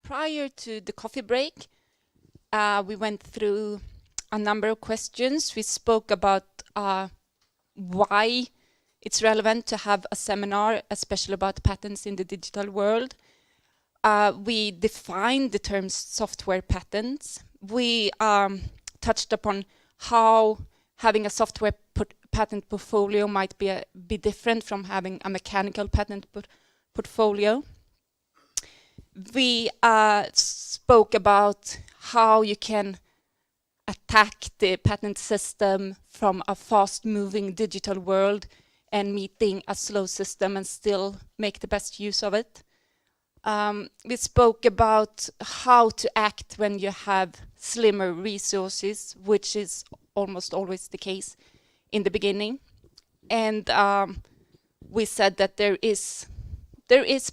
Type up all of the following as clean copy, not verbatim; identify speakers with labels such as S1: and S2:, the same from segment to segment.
S1: Prior to the coffee break, we went through a number of questions. We spoke about why it's relevant to have a seminar, especially about patents in the digital world. We defined the terms software patents. We touched upon how having a software patent portfolio might be different from having a mechanical patent portfolio. We spoke about how you can attack the patent system from a fast-moving digital world and meeting a slow system and still make the best use of it. We spoke about how to act when you have slimmer resources, which is almost always the case in the beginning. And we said that there is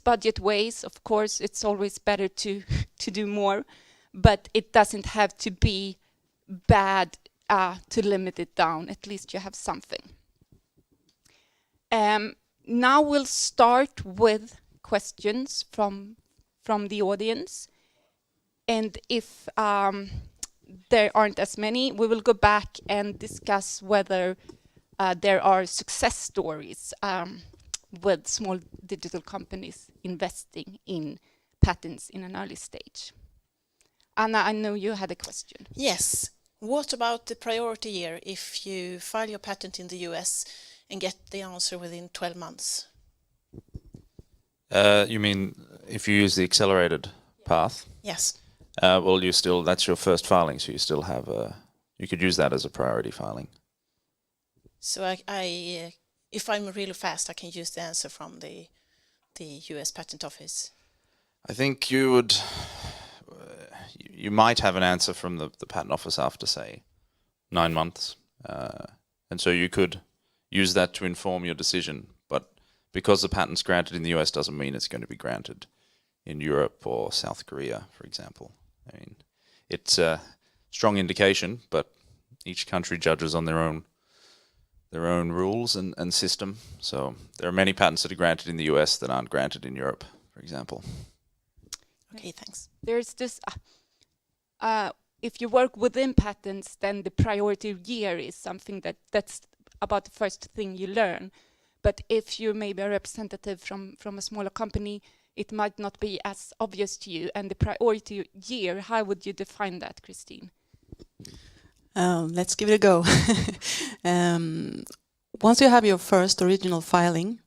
S1: budget ways. Of course, it's always better to do more, but it doesn't have to be bad to limit it down. At least you have something. Now we'll start with questions from the audience. And if there aren't as many, we will go back and discuss whether there are success stories with small digital companies investing in patents in an early stage. Anna, I know you had a question.
S2: Yes. What about the priority year if you file your patent in the US and get the answer within 12 months?
S3: You mean if you use the accelerated path?
S2: Yes.
S3: Well, that's your first filing, so you still have you could use that as a priority filing.
S2: So if I'm really fast, I can use the answer from the US Patent Office.
S3: I think you would. You might have an answer from the patent office after, say, 9 months, and so you could use that to inform your decision. But because the patent's granted in the US doesn't mean it's going to be granted in Europe or South Korea, for example. I mean, it's a strong indication, but each country judges on their own rules and system. So there are many patents that are granted in the US that aren't granted in Europe, for example.
S2: Okay, thanks.
S1: There's this, if you work within patents, then the priority year is something that's about the first thing you learn. But if you're maybe a representative from a smaller company, it might not be as obvious to you. And the priority year, how would you define that, Christine?
S4: Let's give it a go. Once you have your first original filing,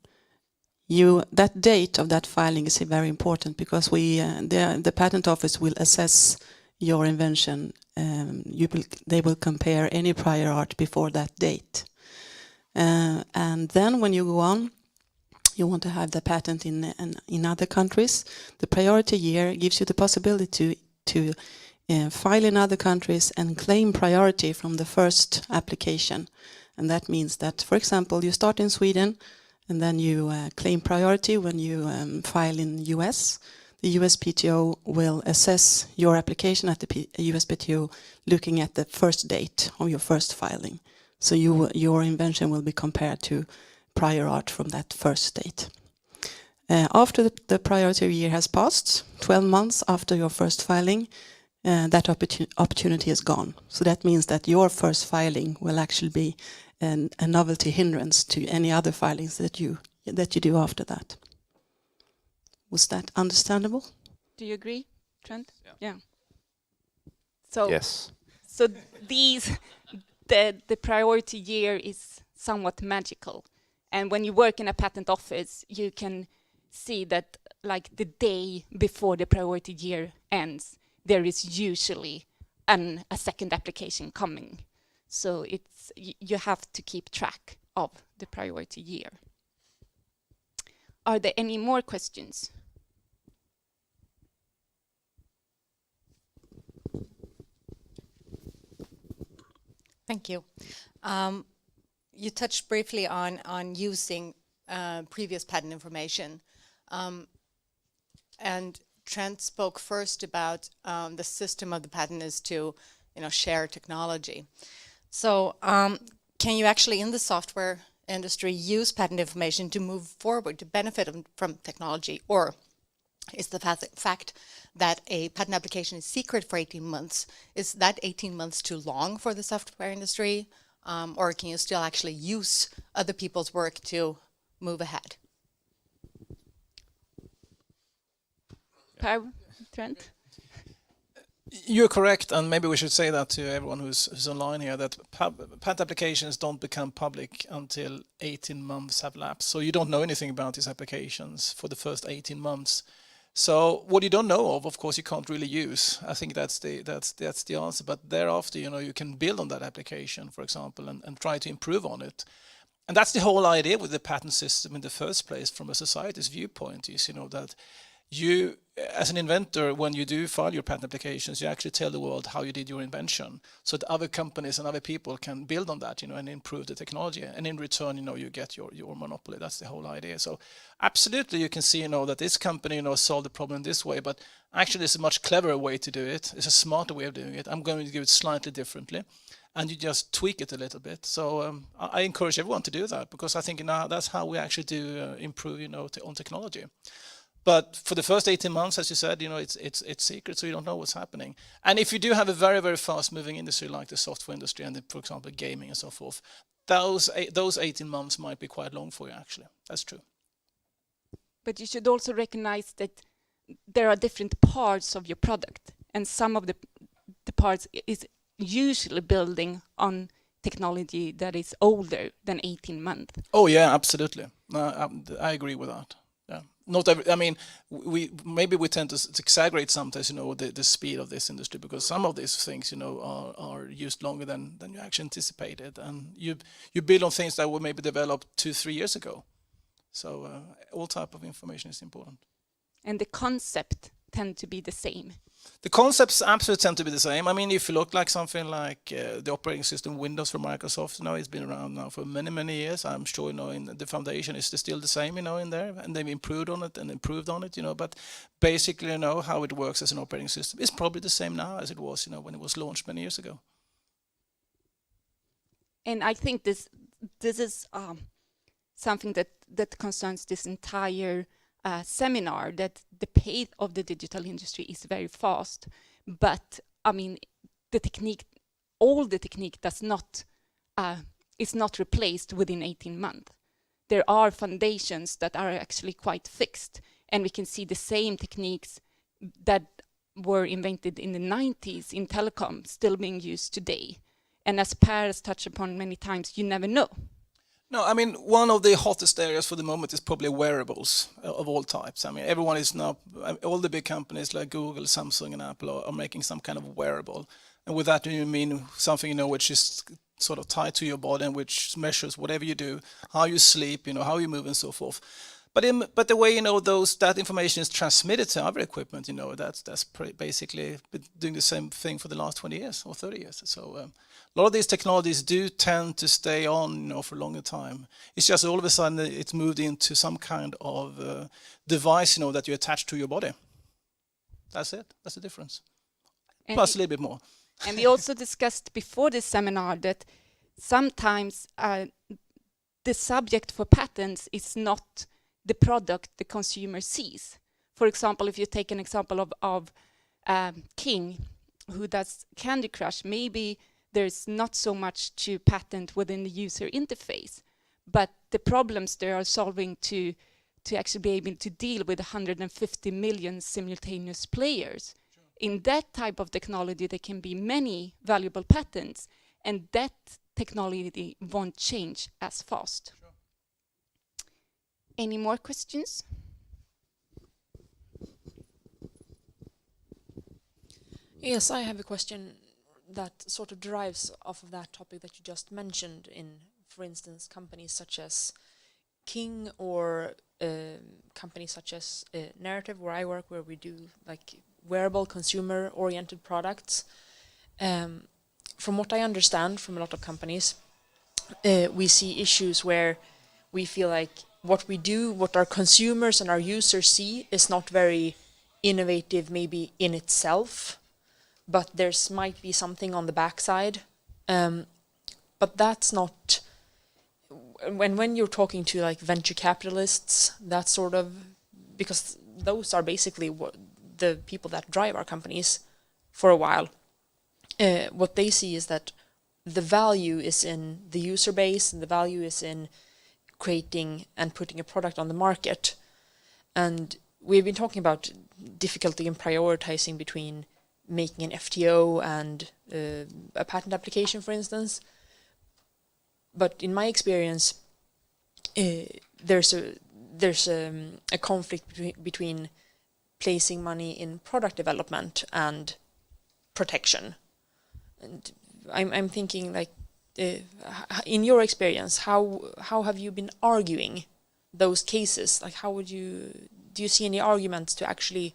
S4: that date of that filing is very important because the patent office will assess your invention. They will compare any prior art before that date. And then when you go on, you want to have the patent in other countries. The priority year gives you the possibility to file in other countries and claim priority from the first application. And that means that, for example, you start in Sweden and then you claim priority when you file in US. The USPTO will assess your application at the USPTO looking at the first date of your first filing. So your invention will be compared to prior art from that first date. After the priority year has passed, 12 months after your first filing, that opportunity is gone. So that means that your first filing will actually be a novelty hindrance to any other filings that you do after that. Was that understandable?
S1: Do you agree, Trent? Yeah. So
S3: yes.
S1: So the priority year is somewhat magical, and when you work in a patent office, you can see that like the day before the priority year ends, there is usually a second application coming. So you have to keep track of the priority year. Are there any more questions?
S5: Thank you. You touched briefly on using previous patent information. And Trent spoke first about the system of the patent is to share technology. So can you actually in the software industry use patent information to move forward, to benefit from technology? Or is the fact that a patent application is secret for 18 months, is that 18 months too long for the software industry? Or can you still actually use other people's work to move ahead?
S1: Per, Trent?
S6: You're correct, and maybe we should say that to everyone who's online here, that patent applications don't become public until 18 months have lapsed. So you don't know anything about these applications for the first 18 months. So what you don't know of course, you can't really use. I think that's the answer. But thereafter, you can build on that application, for example, and try to improve on it. And that's the whole idea with the patent system in the first place, from a society's viewpoint, is that you, as an inventor, when you do file your patent applications, you actually tell the world how you did your invention, so that other companies and other people can build on that, and improve the technology. And in return, you get your monopoly. That's the whole idea. So absolutely, you can see, that this company, solved the problem this way, but actually there's a much cleverer way to do it. It's a smarter way of doing it. I'm going to do it slightly differently, and you just tweak it a little bit. So I encourage everyone to do that, because I think now that's how we actually do improve, on technology. But for the first 18 months, as you said, it's secret, so you don't know what's happening. And if you do have a very, very fast-moving industry like the software industry and, for example, gaming and so forth, those 18 months might be quite long for you, actually. That's true.
S1: But you should also recognize that there are different parts of your product, and some of the parts is usually building on technology that is older than 18 months.
S6: Oh, yeah, absolutely. I agree with that. Yeah. Not every, I mean, we tend to exaggerate sometimes, the speed of this industry, because some of these things, are used longer than you actually anticipated, and you build on things that were maybe developed 2-3 years ago. So all type of information is important. And
S1: the concept tend to be the same.
S6: The concepts absolutely tend to be the same. I mean, if you look like something like the operating system Windows from Microsoft, it's been around now for many, many years. I'm sure, in the foundation is still the same, in there, and they've improved on it, but basically, how it works as an operating system is probably the same now as it was, when it was launched many years ago.
S1: And I think this is something that concerns this entire seminar, that the pace of the digital industry is very fast, but I mean all the technique is not replaced within 18 months. There are foundations that are actually quite fixed, and we can see the same techniques that were invented in the 90s in telecom still being used today. And as Per has touched upon many times, you never know.
S6: No, I mean, one of the hottest areas for the moment is probably wearables of all types. I mean, everyone is now, all the big companies like Google, Samsung, and Apple are making some kind of wearable. And with that, you mean something, which is sort of tied to your body and which measures whatever you do, how you sleep, how you move and so forth. But the way, that information is transmitted to other equipment, that's basically been doing the same thing for the last 20 years or 30 years. So a lot of these technologies do tend to stay on, for a longer time. It's just all of a sudden it's moved into some kind of device, that you attach to your body. That's it. That's the difference. And plus a little bit more.
S1: And we also discussed before this seminar that sometimes the subject for patents is not the product the consumer sees. For example, if you take an example of King, who does Candy Crush, maybe there's not so much to patent within the user interface, but the problems they are solving to actually be able to deal with 150 million simultaneous players. Sure. In that type of technology, there can be many valuable patents, and that technology won't change as fast. Sure. Any more questions?
S7: Yes, I have a question that sort of derives off of that topic that you just mentioned in, for instance, companies such as King or companies such as Narrative, where I work, where we do like wearable consumer-oriented products. From what I understand from a lot of companies, we see issues where we feel like what we do, what our consumers and our users see is not very innovative maybe in itself, but there's might be something on the backside. But that's not, when you're talking to like venture capitalists, that sort of, because those are basically the people that drive our companies for a while, what they see is that the value is in the user base, and the value is in creating and putting a product on the market. And we've been talking about difficulty in prioritizing between making an FTO and a patent application, for instance. But in my experience, there's a conflict between placing money in product development and protection. And I'm thinking, like, in your experience, how have you been arguing those cases? Like, do you see any arguments to actually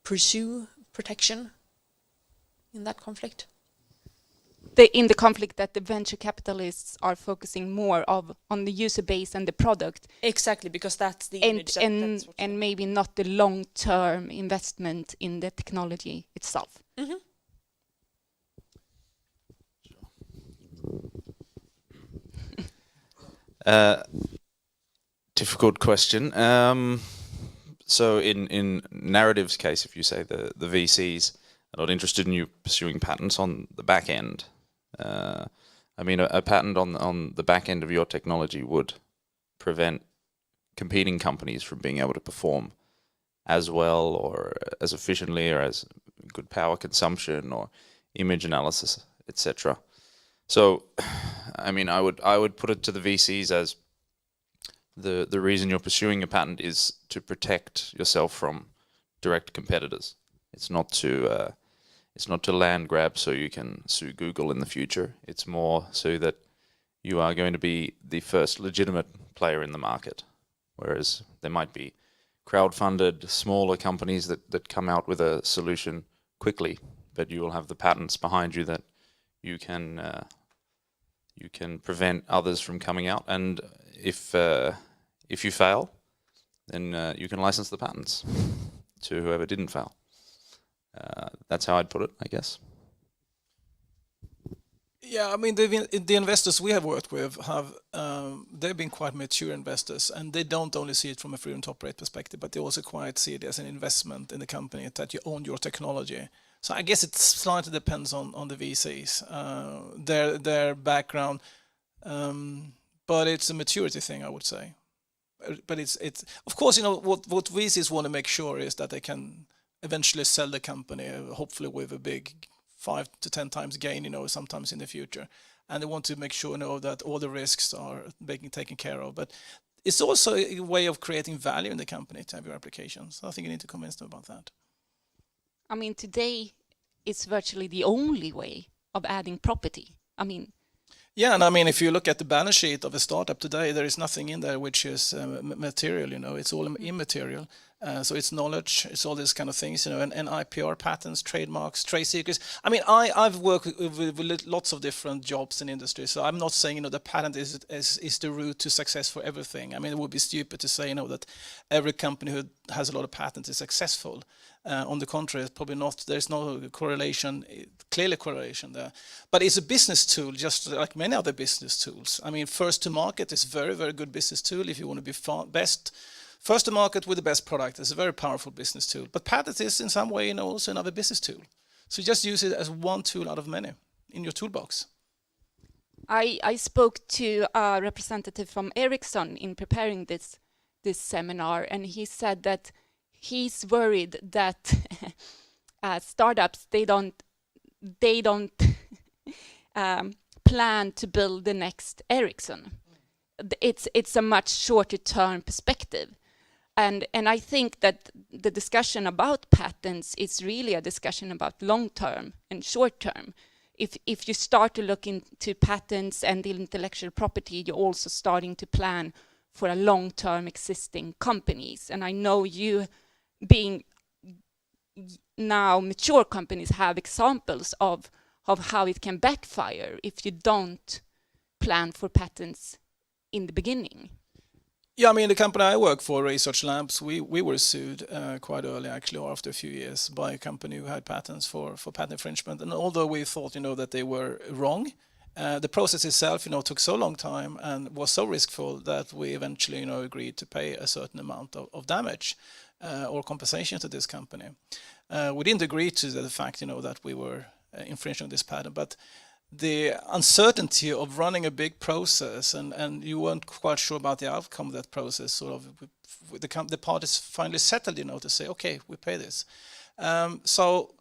S7: pursue protection in that conflict?
S1: In the conflict that the venture capitalists are focusing more on the user base and the product.
S7: Exactly, because that's the image.
S1: And maybe not the long-term investment in the technology itself.
S7: Mm-hmm.
S3: Difficult question. So in Narrative's case, if you say the VCs are not interested in you pursuing patents on the back end, I mean, a patent on the back end of your technology would prevent competing companies from being able to perform as well or as efficiently or as good power consumption or image analysis, etc. So, I mean, I would put it to the VCs as the reason you're pursuing a patent is to protect yourself from direct competitors. It's not to land grab so you can sue Google in the future. It's more so that you are going to be the first legitimate player in the market. Whereas there might be crowdfunded smaller companies that come out with a solution quickly, but you will have the patents behind you that you can prevent others from coming out. And if you fail, then you can license the patents to whoever didn't fail. That's how I'd put it, I guess.
S6: Yeah, I mean, the investors we have worked with they've been quite mature investors, and they don't only see it from a freedom to operate perspective, but they also quite see it as an investment in the company, that you own your technology. So I guess it slightly depends on the VCs, their background, but it's a maturity thing, I would say. But it's of course, you know, what VCs want to make sure is that they can eventually sell the company, hopefully with a big 5 to 10 times gain, you know, sometimes in the future. And they want to make sure, you know, that all the risks are being taken care of. But it's also a way of creating value in the company to have your applications. So I think you need to convince them about that.
S1: I mean, today it's virtually the only way of adding property. I mean,
S6: yeah, and I mean, if you look at the balance sheet of a startup today, there is nothing in there which is material, you know, it's all immaterial. So it's knowledge, it's all these kind of things, you know, and IPR, patents, trademarks, trade secrets. I mean, I've worked with lots of different jobs in industry, so I'm not saying, you know, the patent is the route to success for everything. I mean, it would be stupid to say, you know, that every company who has a lot of patents is successful. On the contrary, it's probably not. There's no correlation, clearly correlation there. But it's a business tool, just like many other business tools. I mean, first to market is very, very good business tool if you want to be best. First to market with the best product is a very powerful business tool. But patent is in some way, you know, also another business tool. So just use it as one tool out of many in your toolbox.
S1: I spoke to a representative from Ericsson in preparing this seminar, and he said that he's worried that startups they don't plan to build the next Ericsson. It's a much shorter term perspective. And I think that the discussion about patents is really a discussion about long term and short term. If you start to look into patents and the intellectual property, you're also starting to plan for a long term existing companies. And I know you, being now mature companies, have examples of how it can backfire if you don't plan for patents in the beginning.
S6: Yeah, I mean, the company I work for, Research Labs, we were sued quite early, actually, or after a few years, by a company who had patents for patent infringement. And although we thought, you know, that they were wrong, The process itself, took so long time and was so riskful that we eventually, agreed to pay a certain amount of damage or compensation to this company. We didn't agree to the fact, that we were infringing on this patent, but the uncertainty of running a big process and you weren't quite sure about the outcome of that process, sort of, the parties finally settled, to say, okay, we pay this. So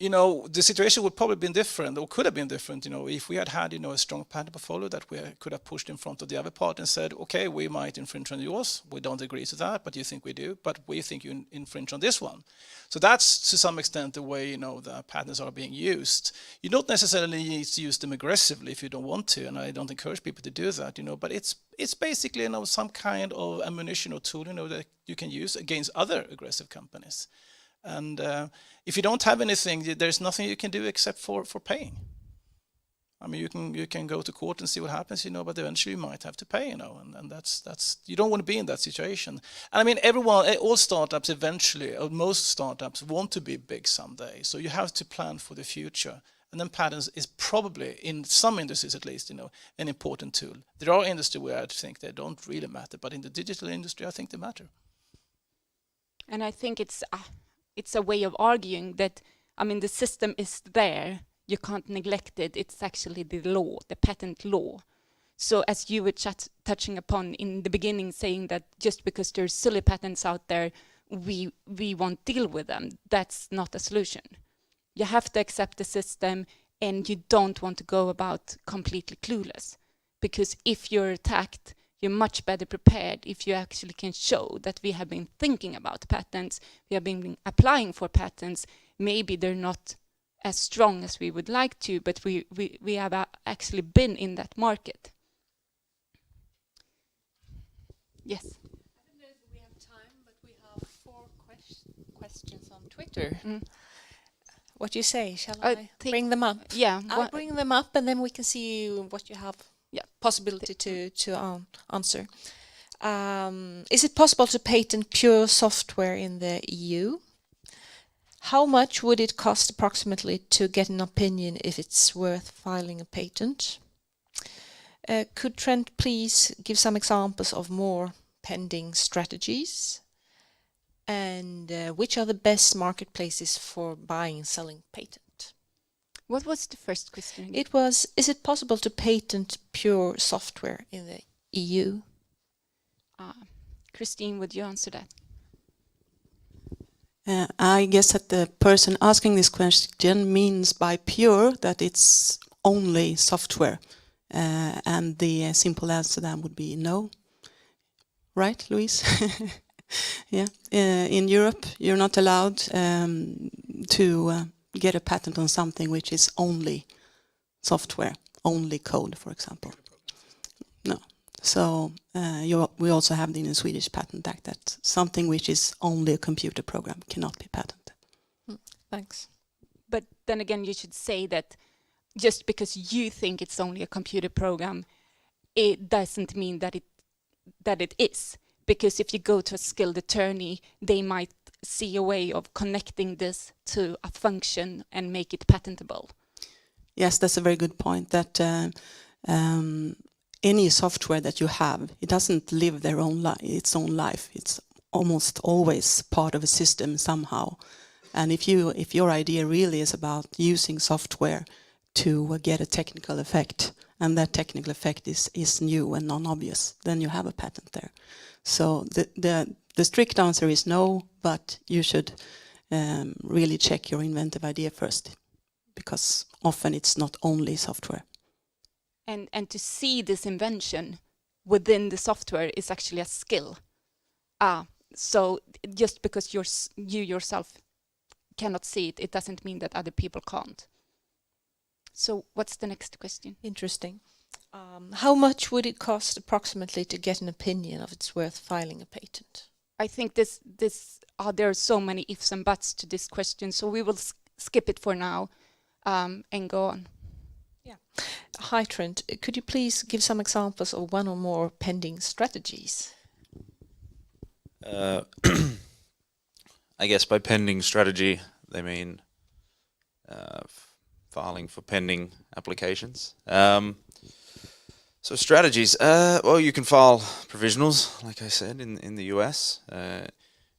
S6: the situation would probably been different, or could have been different, if we had a strong patent portfolio that we could have pushed in front of the other part and said, okay, we might infringe on yours. We don't agree to that, but you think we do. But we think you infringe on this one. So that's to some extent the way, the patents are being used. You don't necessarily need to use them aggressively if you don't want to, and I don't encourage people to do that, but it's basically, some kind of ammunition or tool, that you can use against other aggressive companies. And if you don't have anything, there's nothing you can do except for paying. I mean, you can go to court and see what happens, but eventually you might have to pay, and that's you don't want to be in that situation. And I mean, all startups eventually, or most startups want to be big someday. So you have to plan for the future. And then patents is probably, in some industries at least, an important tool. There are industries where I think they don't really matter, but in the digital industry, I think they matter.
S1: And I think it's a way of arguing that, the system is there. You can't neglect it. It's actually the law, the patent law. So as you were touching upon in the beginning, saying that just because there's silly patents out there, we won't deal with them. That's not a solution. You have to accept the system, and you don't want to go about completely clueless. Because if you're attacked, you're much better prepared if you actually can show that we have been thinking about patents, we have been applying for patents. Maybe they're not as strong as we would like to, but we have actually been in that market. Yes.
S8: I don't know if we have time, but we have 4 questions on Twitter. What do you say? Shall I bring them up?
S1: Yeah.
S8: I'll bring them up, and then we can see what you have possibility to answer. Is it possible to patent pure software in the EU? How much would it cost approximately to get an opinion if it's worth filing a patent? Could Trent please give some examples of more pending strategies? And which are the best marketplaces for buying and selling patent?
S1: What was the first question?
S8: It was, is it possible to patent pure software in the EU?
S1: Christine, would you answer that?
S4: I guess that the person asking this question means by pure that it's only software. And the simple answer then would be no. Right, Louise? Yeah. In Europe, you're not allowed to get a patent on something which is only software, only code, for example. No. So we also have in the Swedish Patent Act that something which is only a computer program cannot be patented.
S8: Thanks.
S1: But then again, you should say that just because you think it's only a computer program, it doesn't mean that it is. Because if you go to a skilled attorney, they might see a way of connecting this to a function and make it patentable.
S4: Yes, that's a very good point. That any software that you have, it doesn't live its own life. It's almost always part of a system somehow. And if your idea really is about using software to get a technical effect, and that technical effect is new and non-obvious, then you have a patent there. So the strict answer is no, but you should really check your inventive idea first, because often it's not only software.
S1: And to see this invention within the software is actually a skill. So just because you yourself cannot see it, it doesn't mean that other people can't. So what's the next question?
S8: Interesting. How much would it cost approximately to get an opinion of it's worth filing a patent?
S1: I think there are so many ifs and buts to this question, so we will skip it for now and go on.
S8: Yeah. Hi, Trent. Could you please give some examples of one or more pending strategies?
S3: I guess by pending strategy, they mean filing for pending applications. So strategies. Well, you can file provisionals, like I said, in the US.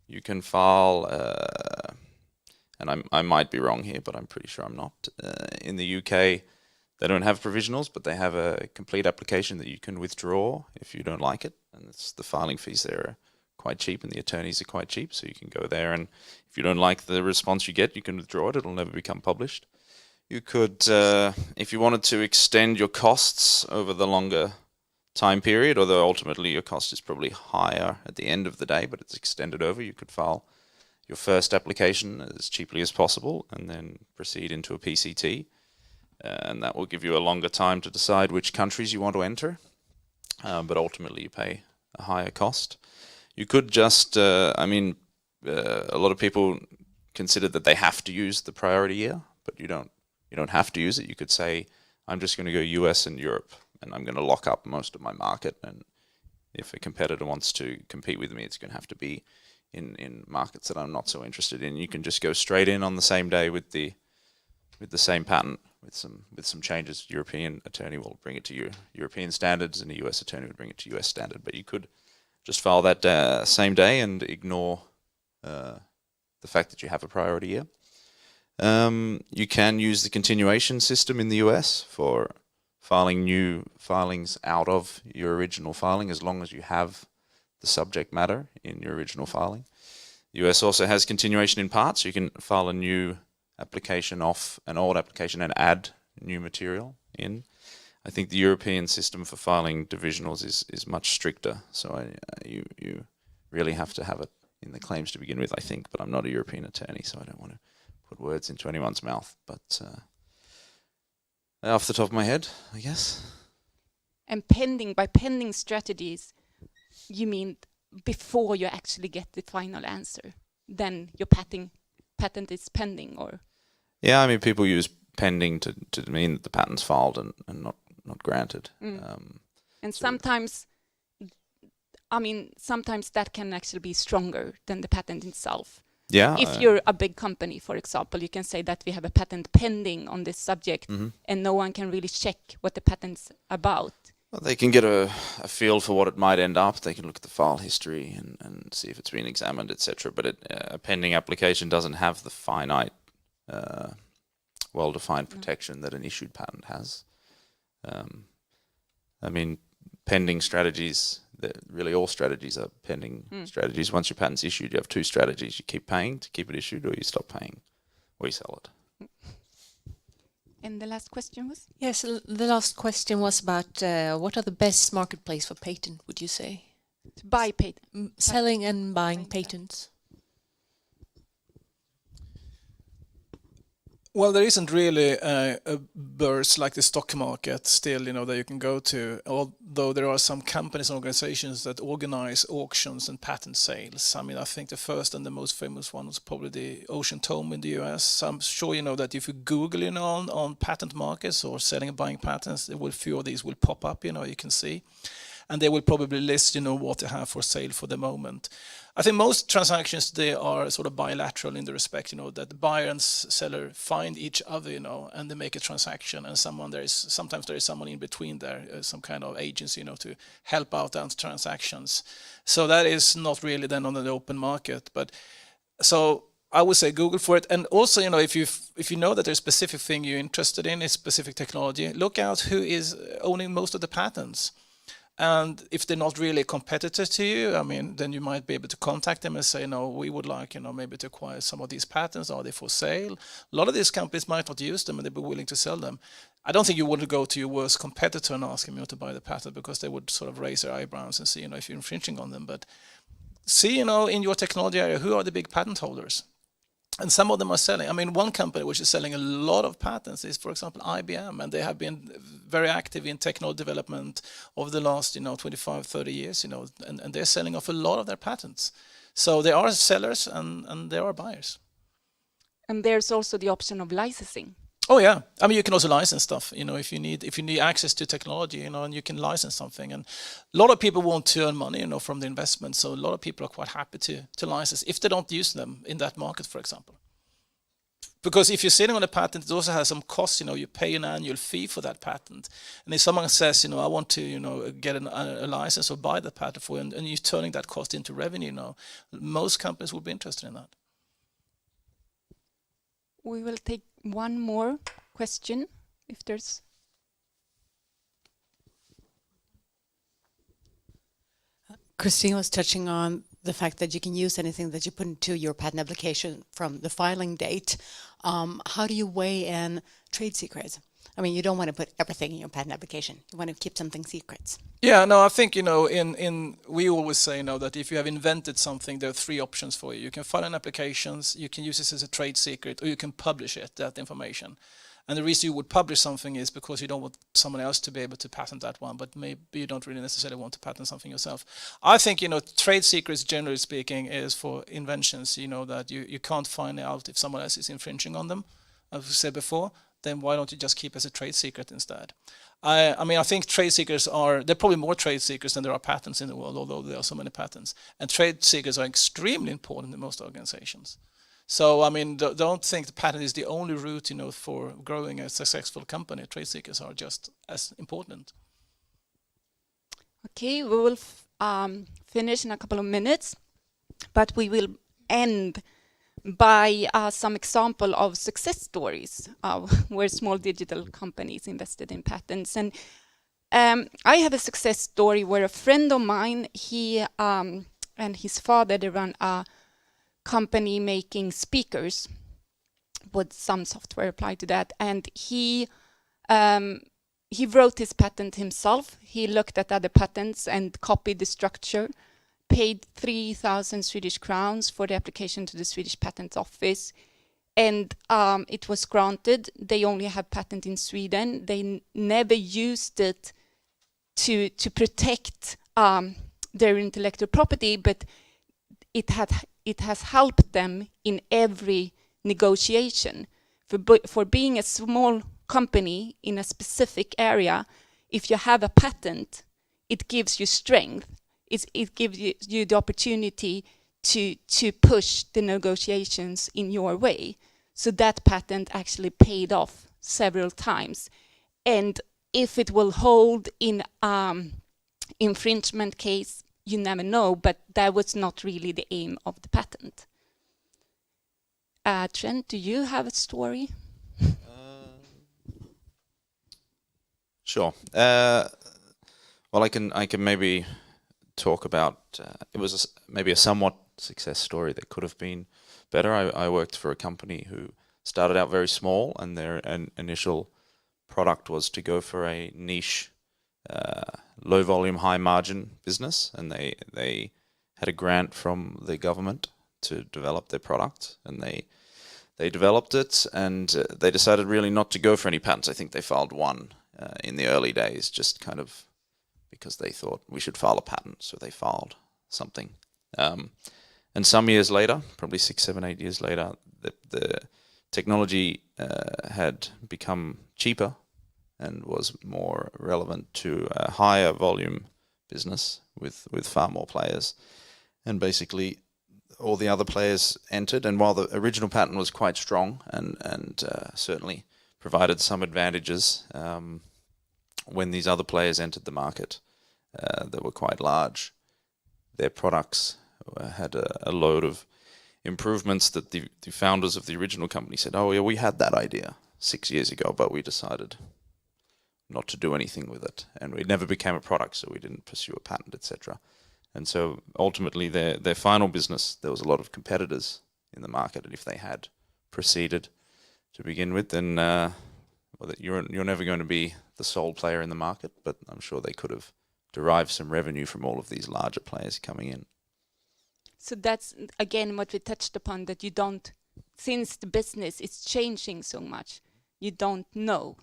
S3: You can file, and I might be wrong here, but I'm pretty sure I'm not. In the UK, they don't have provisionals, but they have a complete application that you can withdraw if you don't like it. And the filing fees there are quite cheap, and the attorneys are quite cheap, so you can go there, and if you don't like the response you get, you can withdraw it. It'll never become published. You could, if you wanted to extend your costs over the longer time period, although ultimately your cost is probably higher at the end of the day, but it's extended over, you could file your first application as cheaply as possible and then proceed into a PCT. And that will give you a longer time to decide which countries you want to enter, but ultimately you pay a higher cost. You could just, a lot of people consider that they have to use the priority year, but you don't have to use it. You could say, I'm just going to go US and Europe, and I'm going to lock up most of my market. And if a competitor wants to compete with me, it's going to have to be in markets that I'm not so interested in. You can just go straight in on the same day with the same patent with some changes. European attorney will bring it to European standards, and the US attorney would bring it to US standard. But you could just file that same day and ignore the fact that you have a priority year. You can use the continuation system in the US for filing new filings out of your original filing, as long as you have the subject matter in your original filing. The US also has continuation in part, so you can file a new application off an old application and add new material in. I think the European system for filing divisionals is much stricter, so you really have to have it in the claims to begin with, I think, but I'm not a European attorney, so I don't want to put words into anyone's mouth, but off the top of my head, I guess.
S1: And by pending strategies, you mean before you actually get the final answer, then your patent is pending, or?
S3: Yeah, I mean, people use pending to mean that the patent's filed and not granted.
S1: And sometimes that can actually be stronger than the patent itself.
S3: Yeah.
S1: If you're a big company, for example, you can say that we have a patent pending on this subject, and no one can really check what the patent's about.
S3: Well, they can get a feel for what it might end up. They can look at the file history and see if it's been examined, etc. But a pending application doesn't have the finite, well-defined protection that an issued patent has. Pending strategies, really all strategies are pending strategies. Once your patent's issued, you have two strategies. You keep paying to keep it issued, or you stop paying, or you sell it.
S1: And the last question was?
S8: Yes, the last question was about what are the best marketplace for patent, would you say?
S1: To buy patent.
S8: Selling and buying patents.
S6: Well, there isn't really a burst like the stock market still, that you can go to, although there are some companies and organizations that organize auctions and patent sales. I think the first and the most famous one was probably the Ocean Tome in the US. I'm sure that if you Google, on patent markets or selling and buying patents, a few of these will pop up, you can see. And they will probably list, what they have for sale for the moment. I think most transactions, they are sort of bilateral in the respect, that the buyer and seller find each other, and they make a transaction, and sometimes there is someone in between there, some kind of agency, to help out on transactions. So that is not really then on the open market. But so I would say Google for it. And also, if you know that there's a specific thing you're interested in, a specific technology, look out who is owning most of the patents. And if they're not really a competitor to you, then you might be able to contact them and say, no, we would like, maybe to acquire some of these patents. Are they for sale? A lot of these companies might not use them, and they'd be willing to sell them. I don't think you want to go to your worst competitor and ask him to buy the patent, because they would sort of raise their eyebrows and see, if you're infringing on them. But see, in your technology area, who are the big patent holders? And some of them are selling. One company which is selling a lot of patents is, for example, IBM, and they have been very active in technology development over the last, 25, 30 years, and they're selling off a lot of their patents. So there are sellers and there are buyers.
S1: And there's also the option of licensing.
S6: Oh yeah, you can also license stuff. If you need access to technology, and you can license something. And a lot of people want to earn money, from the investment. So a lot of people are quite happy to license if they don't use them in that market, for example. because if you're sitting on a patent, it also has some costs. You pay an annual fee for that patent. And if someone says, I want to, get a license or buy the patent for, and you're turning that cost into revenue, most companies would be interested in that.
S1: We will take one more question, if there's.
S5: Christine was touching on the fact that you can use anything that you put into your patent application from the filing date. How do you weigh in trade secrets? I mean, you don't want to put everything in your patent application. You want to keep something secrets.
S6: Yeah, no, I think, we always say, that if you have invented something, there are three options for you. You can file an application, you can use this as a trade secret, or you can publish that information. And the reason you would publish something is because you don't want someone else to be able to patent that one, but maybe you don't really necessarily want to patent something yourself. I think, trade secrets, generally speaking, is for inventions, that you can't find out if someone else is infringing on them, as we said before. Then why don't you just keep as a trade secret instead? I think trade secrets there are probably more trade secrets than there are patents in the world, although there are so many patents. And trade secrets are extremely important in most organizations. So, don't think the patent is the only route, for growing a successful company. Trade secrets are just as important.
S1: Okay, we will finish in a couple of minutes, but we will end by some example of success stories where small digital companies invested in patents. And I have a success story where a friend of mine, he and his father, they run a company making speakers with some software applied to that, and he wrote his patent himself. He looked at other patents and copied the structure, paid 3,000 Swedish crowns for the application to the Swedish Patent Office, and it was granted. They only have patent in Sweden. They never used it to protect their intellectual property, but it has helped them in every negotiation. For being a small company in a specific area, if you have a patent, it gives you strength. It gives you the opportunity to push the negotiations in your way. So that patent actually paid off several times. And if it will hold in infringement case, you never know, but that was not really the aim of the patent. Trent, do you have a story?
S3: Sure. Well, I can maybe talk about. It was maybe a somewhat success story that could have been better. I worked for a company who started out very small, and their initial product was to go for a niche, low volume, high margin business, and they had a grant from the government to develop their product, and they developed it, and they decided really not to go for any patents. I think they filed one in the early days, just kind of because they thought we should file a patent, so they filed something. And some years later, probably 6, 7, 8 years later, the technology had become cheaper and was more relevant to a higher volume business with far more players. And basically all the other players entered, and while the original patent was quite strong and certainly provided some advantages, when these other players entered the market that were quite large, their products had a load of improvements that the founders of the original company said, oh yeah, we had that idea 6 years ago, but we decided not to do anything with it, and it never became a product, so we didn't pursue a patent, etc. And so ultimately their final business, there was a lot of competitors in the market, and if they had proceeded to begin with, then you're never going to be the sole player in the market, but I'm sure they could have derived some revenue from all of these larger players coming in. So
S1: that's again what we touched upon, that you don't, since the business is changing so much, you don't know.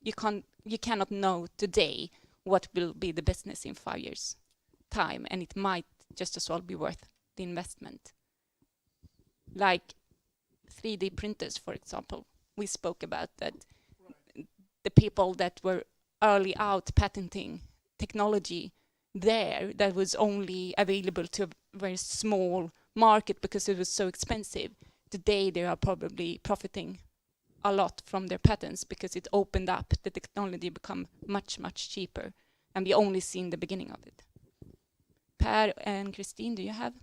S1: You cannot know today what will be the business in 5 years' time, and it might just as well be worth the investment. Like 3D printers, for example, we spoke about that. The people that were early out patenting technology there, that was only available to a very small market because it was so expensive. today they are probably profiting a lot from their patents because it opened up the technology become much, much cheaper. And we only seen the beginning of it. Per and Christine, do you have?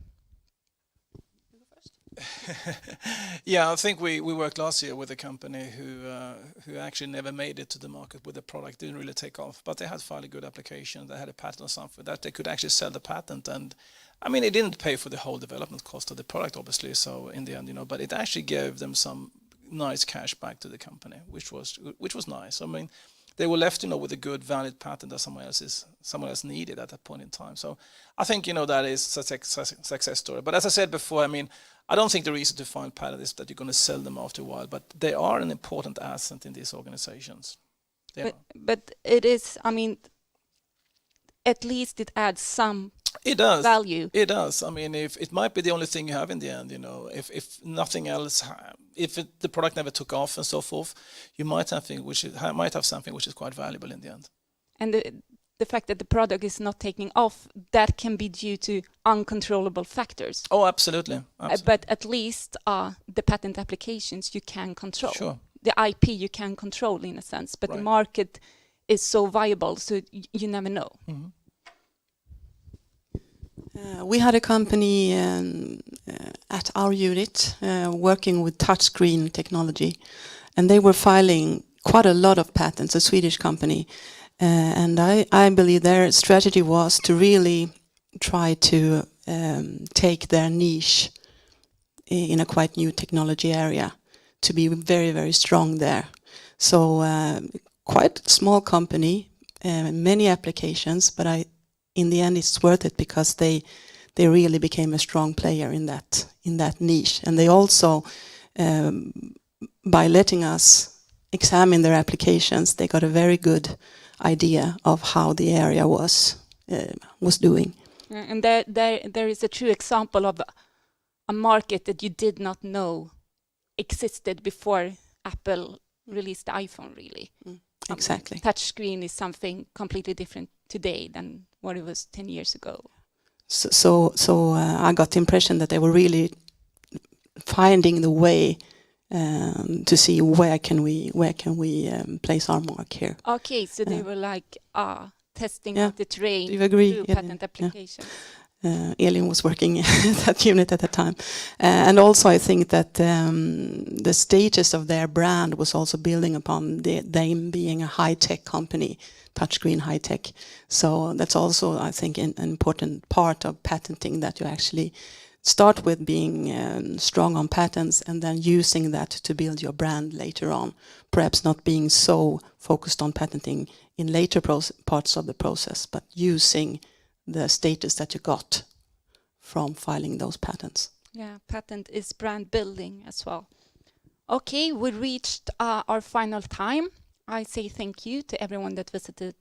S6: Yeah, I think we worked last year with a company who actually never made it to the market with the product, didn't really take off, but they had fairly good application. They had a patent on something that they could actually sell the patent, and I mean, it didn't pay for the whole development cost of the product, obviously. So in the end, but it actually gave them some nice cash back to the company, which was nice. I mean, they were left, with a good, valid patent that someone else needed at that point in time. So I think, that is a success story. But as I said before, I mean, I don't think the reason to find patents is that you're going to sell them after a while, but they are an important asset in these organizations.
S1: But it is, I mean, at least it adds some value.
S6: It does. I mean, if it might be the only thing you have in the end, if nothing else, the product never took off and so forth, you might have something which is quite valuable in the end.
S1: And the fact that the product is not taking off, that can be due to uncontrollable factors.
S6: Oh, absolutely.
S1: But at least the patent applications you can control.
S6: Sure.
S1: The IP you can control in a sense, but the market is so viable, so you never know.
S6: Mm-hmm.
S4: We had a company at our unit working with touchscreen technology, and they were filing quite a lot of patents, a Swedish company. And I believe their strategy was to really try to take their niche in a quite new technology area, to be very, very strong there. So quite small company, many applications, but in the end it's worth it because they really became a strong player in that niche. And they also, by letting us examine their applications, they got a very good idea of how the area was doing.
S1: And there is a true example of a market that you did not know existed before Apple released the iPhone, really.
S4: Exactly.
S1: Touchscreen is something completely different today than what it was 10 years ago.
S4: So I got the impression that they were really finding the way to see where can we place our mark here.
S1: Okay, so they were like testing out the terrain.
S4: Do you agree?
S1: Through patent application.
S4: Elin was working at that unit at the time. And also I think that the status of their brand was also building upon them being a high-tech company, touchscreen high-tech. So that's also, I think, an important part of patenting, that you actually start with being strong on patents and then using that to build your brand later on. Perhaps not being so focused on patenting in later parts of the process, but using the status that you got from filing those patents.
S1: Yeah, patent is brand building as well. Okay, we reached our final time. I say thank you to everyone that visited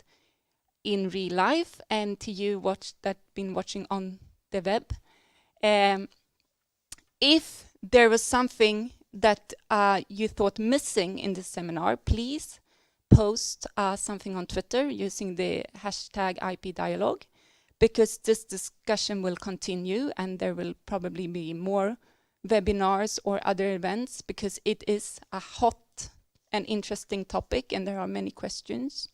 S1: in real life and to you that been watching on the web. If there was something that you thought missing in the seminar, please post something on Twitter using the hashtag #IPDialogue, because this discussion will continue and there will probably be more webinars or other events, because it is a hot and interesting topic and there are many questions.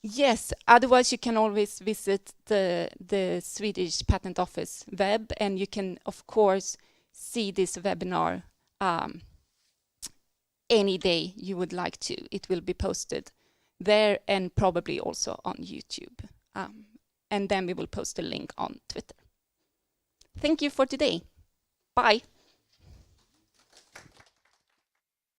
S1: Yes, otherwise you can always visit the Swedish Patent Office web, and you can of course see this webinar any day you would like to. It will be posted there and probably also on YouTube. And then we will post a link on Twitter. Thank you for today. Bye.